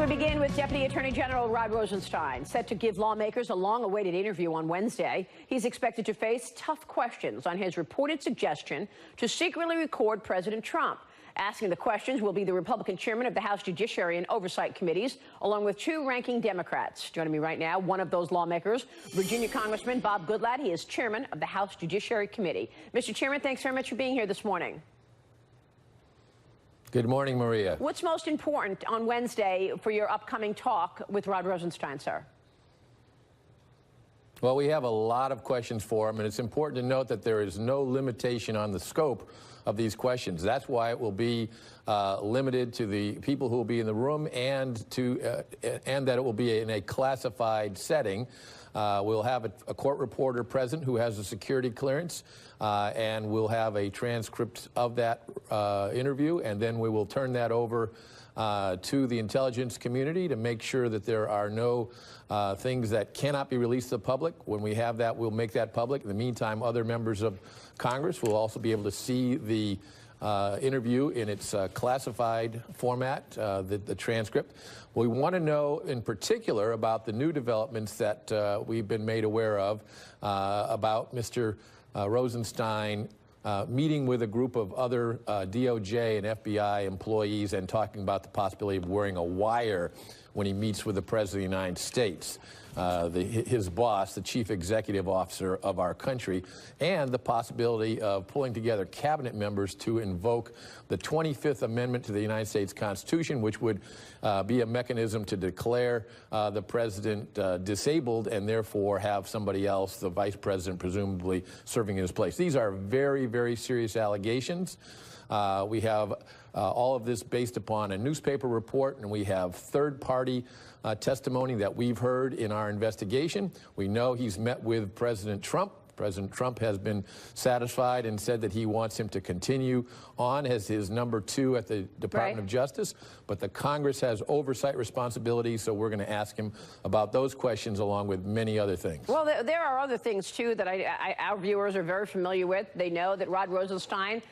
We begin with Deputy Attorney General Rod Rosenstein, set to give lawmakers a long-awaited interview on Wednesday. He's expected to face tough questions on his reported suggestion to secretly record President Trump. Asking the questions will be the Republican chairman of the House Judiciary and Oversight Committees, along with two ranking Democrats. Joining me right now, one of those lawmakers, Virginia Congressman Bob Goodlatte. He is chairman of the House Judiciary Committee. Mr. Chairman, thanks very much for being here this morning. Good morning, Maria. What's most important on Wednesday for your upcoming talk with Rod Rosenstein, sir? Well, we have a lot of questions for him, and it's important to note that there is no limitation on the scope of these questions. That's why it will be limited to the people who will be in the room and that it will be in a classified setting. We'll have a court reporter present who has a security clearance, and we'll have a transcript of that interview, and then we will turn that over to the intelligence community to make sure that there are no things that cannot be released to the public. When we have that, we'll make that public. In the meantime, other members of Congress will also be able to see the interview in its classified format, the transcript. We want to know in particular about the new developments that we've been made aware of about Mr. Rosenstein meeting with a group of other DOJ and FBI employees and talking about the possibility of wearing a wire when he meets with the President of the United States, his boss, the chief executive officer of our country, and the possibility of pulling together cabinet members to invoke the 25th Amendment to the United States Constitution, which would be a mechanism to declare the president disabled and therefore have somebody else, the vice president, presumably serving in his place. These are very, very serious allegations. We have all of this based upon a newspaper report, and we have third-party testimony that we've heard in our investigation. We know he's met with President Trump. President Trump has been satisfied and said that he wants him to continue on as his number 2 at the Department of Justice. But the Congress has oversight responsibilities, so we're going to ask him about those questions along with many other things. Well, there are other things, too, that our viewers are very familiar with. They know that Rod Rosenstein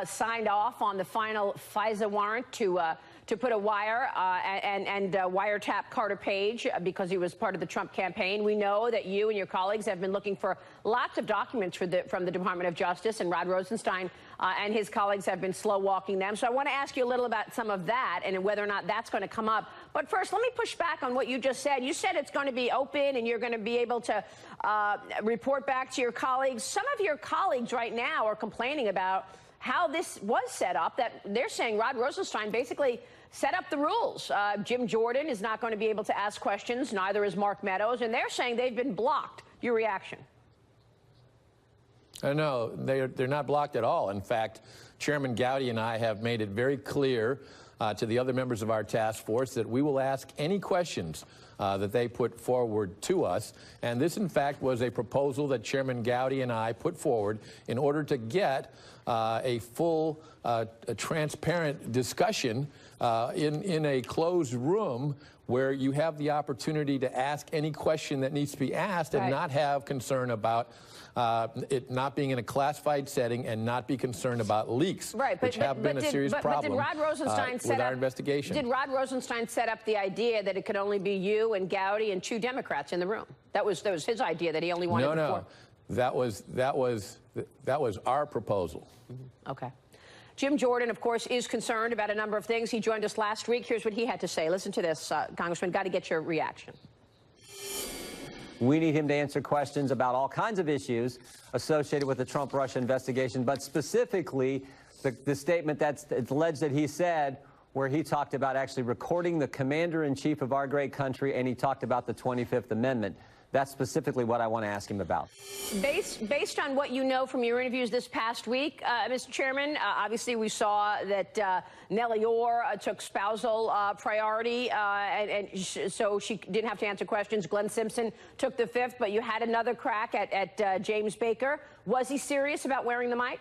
signed off on the final FISA warrant to put a wire and wiretap Carter Page because he was part of the Trump campaign. We know that you and your colleagues have been looking for lots of documents from the Department of Justice, and Rod Rosenstein and his colleagues have been slow walking them. So I want to ask you a little about some of that and whether or not that's going to come up. But first, let me push back on what you just said. You said it's going to be open and you're going to be able to report back to your colleagues. Some of your colleagues right now are complaining about how this was set up, that they're saying Rod Rosenstein basically set up the rules. Jim Jordan is not going to be able to ask questions, neither is Mark Meadows, and they're saying they've been blocked. Your reaction? No, they're not blocked at all. In fact, Chairman Gowdy and I have made it very clear to the other members of our task force that we will ask any questions that they put forward to us. And this, in fact, was a proposal that Chairman Gowdy and I put forward in order to get a full, transparent discussion in a closed room where you have the opportunity to ask any question that needs to be asked and not have concern about it not being in a classified setting and not be concerned about leaks, which have been a serious problem with our investigation. Did Rod Rosenstein set up the idea that it could only be you and Gowdy and 2 Democrats in the room? That was his idea, that he only wanted No. That was our proposal. Okay. Jim Jordan, of course, is concerned about a number of things. He joined us last week. Here's what he had to say. Listen to this, Congressman. Got to get your reaction. We need him to answer questions about all kinds of issues associated with the Trump-Russia investigation, but specifically the statement that's alleged that he said, where he talked about actually recording the commander-in-chief of our great country, and he talked about the 25th Amendment. That's specifically what I want to ask him about. Based on what you know from your interviews this past week, Mr. Chairman, obviously we saw that Nellie Orr took spousal priority, and so she didn't have to answer questions. Glenn Simpson took the 5th, but you had another crack at James Baker. Was he serious about wearing the mic?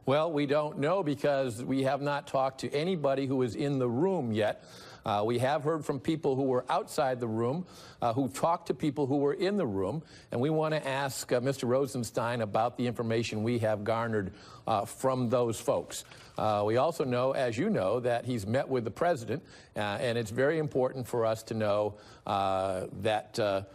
Well, we don't know because we have not talked to anybody who is in the room yet. We have heard from people who were outside the room, who talked to people who were in the room, and we want to ask Mr. Rosenstein about the information we have garnered from those folks. We also know, as you know, that he's met with the president, and it's very important for us to know that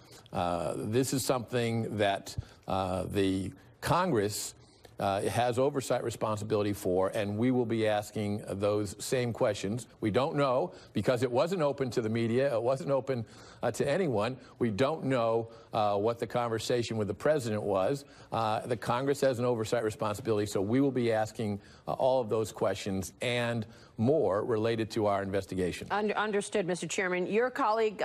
this is something that the Congress has oversight responsibility for, and we will be asking those same questions. We don't know because it wasn't open to the media. It wasn't open to anyone. We don't know what the conversation with the president was. The Congress has an oversight responsibility, so we will be asking all of those questions and more related to our investigation. Understood, Mr. Chairman. Your colleague,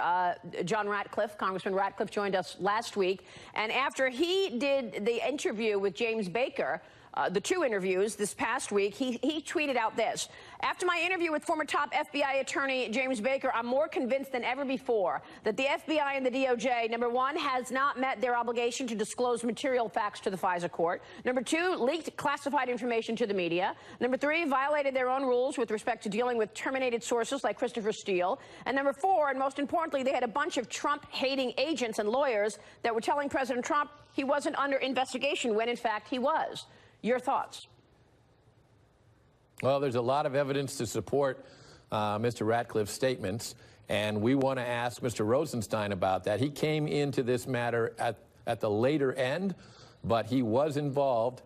John Ratcliffe, Congressman Ratcliffe, joined us last week, and after he did the interview with James Baker, the two interviews this past week, he tweeted out this: "After my interview with former top FBI attorney James Baker, I'm more convinced than ever before that the FBI and the DOJ, number one, has not met their obligation to disclose material facts to the FISA court. Number two, leaked classified information to the media. Number three, violated their own rules with respect to dealing with terminated sources like Christopher Steele. And number four, and most importantly, they had a bunch of Trump-hating agents and lawyers that were telling President Trump he wasn't under investigation when, in fact, he was." Your thoughts? Well, there's a lot of evidence to support Mr. Ratcliffe's statements, and we want to ask Mr. Rosenstein about that. He came into this matter at the later end, but he was involved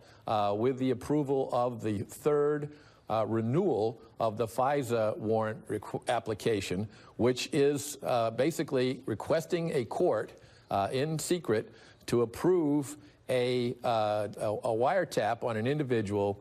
with the approval of the third renewal of the FISA warrant application, which is basically requesting a court in secret to approve a wiretap on an individual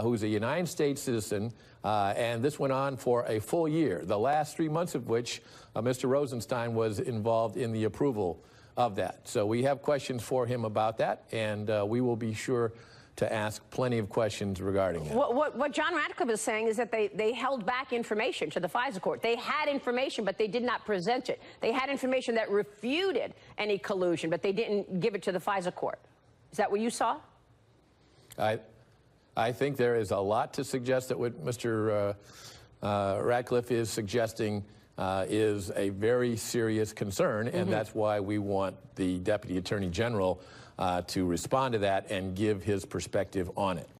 who's a United States citizen, and this went on for a full year, the last 3 months of which Mr. Rosenstein was involved in the approval of that. So we have questions for him about that, and we will be sure to ask plenty of questions regarding it. What John Ratcliffe is saying is that they held back information to the FISA court. They had information, but they did not present it. They had information that refuted any collusion, but they didn't give it to the FISA court. Is that what you saw? I think there is a lot to suggest that what Mr. Ratcliffe is suggesting is a very serious concern, and that's why we want the Deputy Attorney General to respond to that and give his perspective on it.